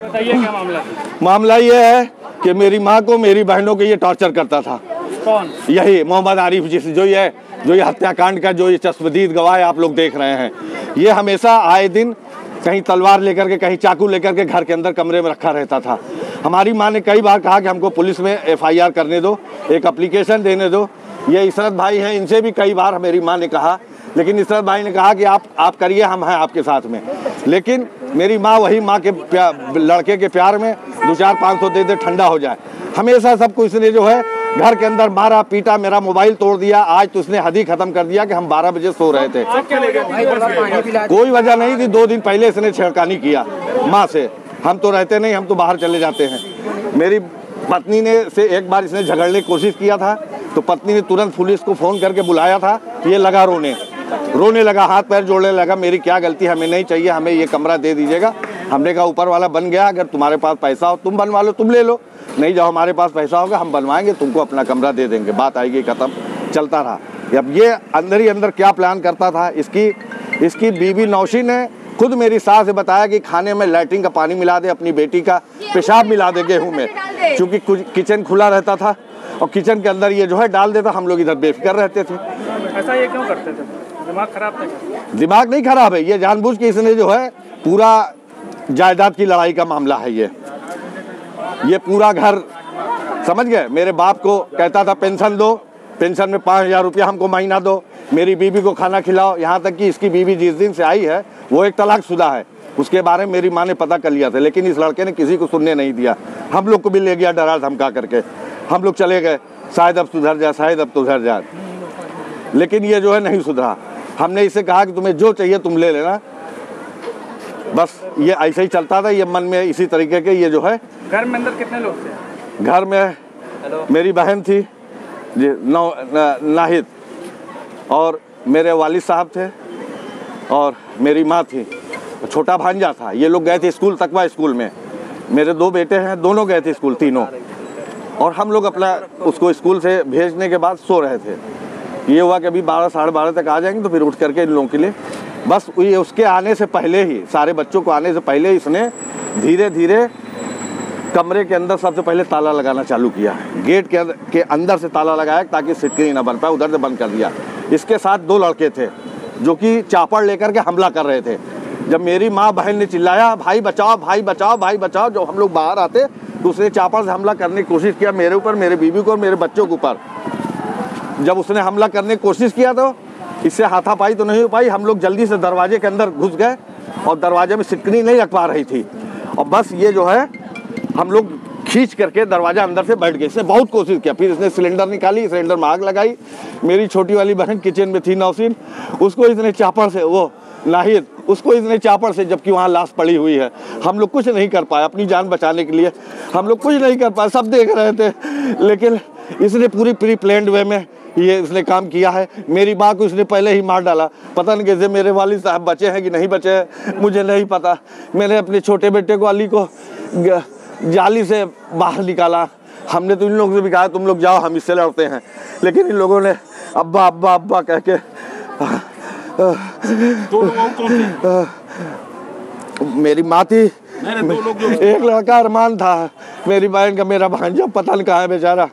बताइए क्या मामला है? मामला ये है कि मेरी माँ को मेरी बहनों को ये टॉर्चर करता था। कौन? यही मोहम्मद आरिफ, जो ये हत्याकांड का जो ये चश्मदीद गवाह आप लोग देख रहे हैं। ये हमेशा आए दिन कहीं तलवार लेकर के, कहीं चाकू लेकर के घर के अंदर कमरे में रखा रहता था। हमारी माँ ने कई बार कहा कि हमको पुलिस में FIR करने दो, एक एप्लीकेशन देने दो। ये इशरत भाई हैं, इनसे भी कई बार मेरी माँ ने कहा, लेकिन इशरत भाई ने कहा कि आप करिए, हम हैं आपके साथ में। लेकिन मेरी माँ वही माँ के लड़के के प्यार में 200-500 दे दे ठंडा हो जाए। हमेशा सबको इसने जो है घर के अंदर मारा पीटा, मेरा मोबाइल तोड़ दिया। आज तो उसने हद ही खत्म कर दिया कि हम 12 बजे सो रहे थे। कोई वजह नहीं थी। 2 दिन पहले इसने छेड़खानी किया माँ से। हम तो रहते नहीं, हम तो बाहर चले जाते हैं। मेरी पत्नी ने से एक बार इसने झगड़ने की कोशिश किया था, तो पत्नी ने तुरंत पुलिस को फ़ोन करके बुलाया था। ये लगा रोने लगा, हाथ पैर जोड़ने लगा, मेरी क्या गलती, हमें नहीं चाहिए, हमें ये कमरा दे दीजिएगा। हमने कहा ऊपर वाला बन गया, अगर तुम्हारे पास पैसा हो तुम बनवा लो, तुम ले लो, नहीं जाओ हमारे पास पैसा होगा हम बनवाएंगे, तुमको अपना कमरा दे देंगे, बात आएगी ख़त्म। चलता रहा। अब ये अंदर ही अंदर क्या प्लान करता था, इसकी बीवी नौशी ने खुद मेरी सास से बताया कि खाने में लैट्रिन का पानी मिला दे, अपनी बेटी का पेशाब मिला दे गेहूँ में, क्योंकि किचन खुला रहता था और किचन के अंदर ये जो है डाल देता। हम लोग इधर बेफिक्र रहते थे। ऐसा ये क्यों करते थे? दिमाग खराब था? दिमाग नहीं खराब है, ये जानबूझ के इसने जो है पूरा जायदाद की लड़ाई का मामला है। ये पूरा घर समझ गए। मेरे बाप को कहता था पेंशन दो, पेंशन में 5000 रुपया हमको महीना दो, मेरी बीवी को खाना खिलाओ। यहाँ तक कि इसकी बीवी जिस दिन से आई है वो एक तलाकशुदा है। उसके बारे में मेरी माँ ने पता कर लिया था, लेकिन इस लड़के ने किसी को सुनने नहीं दिया। हम लोग को भी ले गया डरा धमका करके। हम लोग चले गए, शायद अब सुधर जाए, शायद अब सुधर जाए, लेकिन ये जो है नहीं सुधरा। हमने इसे कहा कि तुम्हें जो चाहिए तुम ले लेना। बस ये ऐसे ही चलता था, ये मन में इसी तरीके के ये जो है। घर में अंदर कितने लोग थे? घर में मेरी बहन थी जी नाहिद, और मेरे वालिद साहब थे, और मेरी माँ थी, छोटा भांजा था। ये लोग गए थे स्कूल, तकवा स्कूल में। मेरे 2 बेटे हैं, दोनों गए थे स्कूल, तीनों। और हम लोग अपना उसको स्कूल से भेजने के बाद सो रहे थे। ये हुआ कि अभी 12 साढ़े 12 तक आ जाएंगे, तो फिर उठ करके इन लोगों के लिए बस ये उसके आने से पहले ही, सारे बच्चों को आने से पहले इसने धीरे धीरे कमरे के अंदर सबसे पहले ताला लगाना चालू किया। गेट के अंदर से ताला लगाया ताकि सिटकनी ना बन पाए, उधर से बंद कर दिया। इसके साथ 2 लड़के थे जो कि चापड़ लेकर के हमला कर रहे थे। जब मेरी माँ बहन ने चिल्लाया भाई बचाओ, भाई बचाओ, भाई बचाओ, जब हम लोग बाहर आते तो उसने चापड़ से हमला करने की कोशिश किया मेरे ऊपर, मेरे बीवी को और मेरे बच्चों के ऊपर। जब उसने हमला करने की कोशिश किया तो इससे हाथापाई तो नहीं हो पाई। हम लोग जल्दी से दरवाजे के अंदर घुस गए और दरवाजे में सिटकनी नहीं रख पा रही थी, और बस ये जो है हम लोग खींच करके दरवाजा अंदर से बैठ गए। इसने बहुत कोशिश किया, फिर इसने सिलेंडर निकाली, सिलेंडर में आग लगाई। मेरी छोटी वाली बहन किचन में थी नौसीन, उसको इसने चापड़ से, वो नाहिद, उसको इसने चापड़ से, जबकि वहाँ लाश पड़ी हुई है। हम लोग कुछ नहीं कर पाए अपनी जान बचाने के लिए, हम लोग कुछ नहीं कर पाए, सब देख रहे थे। लेकिन इसने पूरी प्री प्लान्ड वे में ये इसने काम किया है। मेरी माँ को इसने पहले ही मार डाला। पता नहीं कैसे मेरे वालिद साहब बचे हैं कि नहीं बचे हैं, मुझे नहीं पता। मैंने अपने छोटे बेटे को, अली को, जाली से बाहर निकाला। हमने तो इन लोगों से भी कहा तुम लोग जाओ, हम इससे लड़ते हैं, लेकिन इन लोगों ने अब्बा अब्बा अब्बा कह के मेरी माँ थी, एक लड़का अरमान था, मेरी बहन का, मेरा भांजा पता नहीं कहाँ है बेचारा।